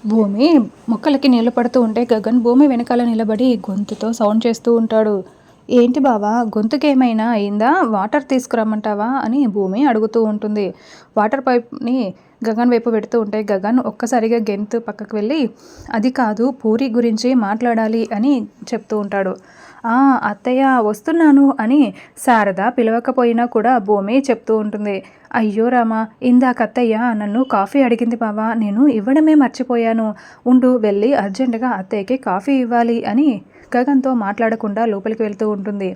భూమి మొక్కలకి నీళ్లు పడుతూ ఉంటే గగన్ భూమి వెనకాల నిలబడి గొంతుతో సౌండ్ చేస్తూ ఉంటాడు. ఏంటి బావా, గొంతుకేమైనా అయిందా? వాటర్ తీసుకురమ్మంటావా అని భూమి అడుగుతూ ఉంటుంది. వాటర్ పైప్ని గగన్ వైపు పెడుతూ ఉంటే గగన్ ఒక్కసారిగా గెంతు పక్కకు వెళ్ళి, అది కాదు, పూరి గురించి మాట్లాడాలి అని చెప్తూ ఉంటాడు. ఆ, అత్తయ్య వస్తున్నాను అని శారద పిలవకపోయినా కూడా భూమి చెప్తూ ఉంటుంది. అయ్యో రామా, ఇందాక అత్తయ్య నన్ను కాఫీ అడిగింది బావా, నేను ఇవ్వడమే మర్చిపోయాను. ఉండు, వెళ్ళి అర్జెంటుగా అత్తయ్యకి కాఫీ ఇవ్వాలి అని గగన్తో మాట్లాడకుండా లోపలికి వెళ్తూ ఉంటుంది.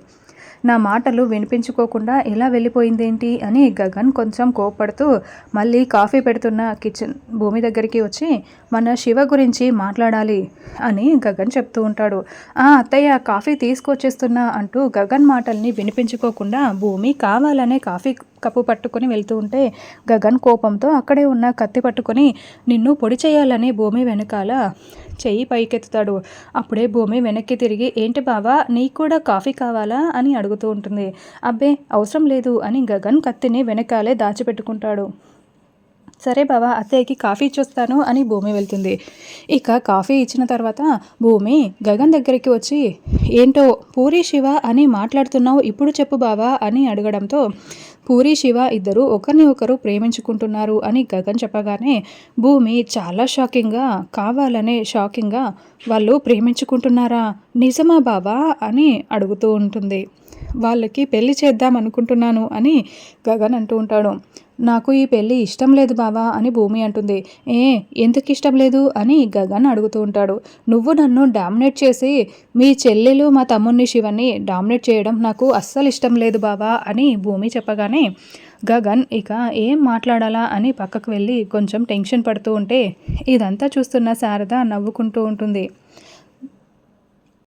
నా మాటలు వినిపించుకోకుండా ఎలా వెళ్ళిపోయిందేంటి అని గగన్ కొంచెం కోప్పడుతూ మళ్ళీ కాఫీ పెడుతున్న కిచెన్ భూమి దగ్గరికి వచ్చి, మన శివ గురించి మాట్లాడాలి అని గగన్ చెప్తూ ఉంటాడు. ఆ, అత్తయ్య కాఫీ తీసుకొచ్చేస్తున్నా అంటూ గగన్ మాటల్ని వినిపించుకోకుండా భూమి కావాలనే కాఫీ కప్పు పట్టుకొని వెళ్తూ ఉంటే గగన్ కోపంతో అక్కడే ఉన్న కత్తి పట్టుకొని నిన్ను పొడి చేయాలని భూమి వెనకాల చెయ్యి పైకెత్తుతాడు. అప్పుడే భూమి వెనక్కి తిరిగి, ఏంటి బావా, నీకు కూడా కాఫీ కావాలా అని అడుగుతూ ఉంటుంది. అబ్బే, అవసరం లేదు అని గగన్ కత్తిని వెనకాలే దాచిపెట్టుకుంటాడు. సరే బావా, అత్తయ్యకి కాఫీ ఇచ్చొస్తాను అని భూమి వెళ్తుంది. ఇక కాఫీ ఇచ్చిన తర్వాత భూమి గగన్ దగ్గరికి వచ్చి, ఏంటో పూరి శివ అని మాట్లాడుతున్నావు, ఇప్పుడు చెప్పు బావా అని అడగడంతో, పూరి శివ ఇద్దరు ఒకరిని ఒకరు ప్రేమించుకుంటున్నారు అని గగన్ చెప్పగానే భూమి చాలా షాకింగ్గా, కావాలనే షాకింగ్గా, వాళ్ళు ప్రేమించుకుంటున్నారా, నిజమా బావా అని అడుగుతూ ఉంటుంది. వాళ్ళకి పెళ్లి చేద్దాం అనుకుంటున్నాను అని గగన్ అంటూ ఉంటాడు. నాకు ఈ పెళ్ళి ఇష్టం లేదు బావా అని భూమి అంటుంది. ఏ, ఎందుకు ఇష్టం లేదు అని గగన్ అడుగుతూ ఉంటాడు. నువ్వు నన్ను డామినేట్ చేసి మీ చెల్లెలు మా తమ్ముడిని శివని డామినేట్ చేయడం నాకు అస్సలు ఇష్టం లేదు బావా అని భూమి చెప్పగానే గగన్ ఇక ఏం మాట్లాడాలా అని పక్కకు వెళ్ళి కొంచెం టెన్షన్ పడుతూ ఉంటే ఇదంతా చూస్తున్న శారద నవ్వుకుంటూ ఉంటుంది.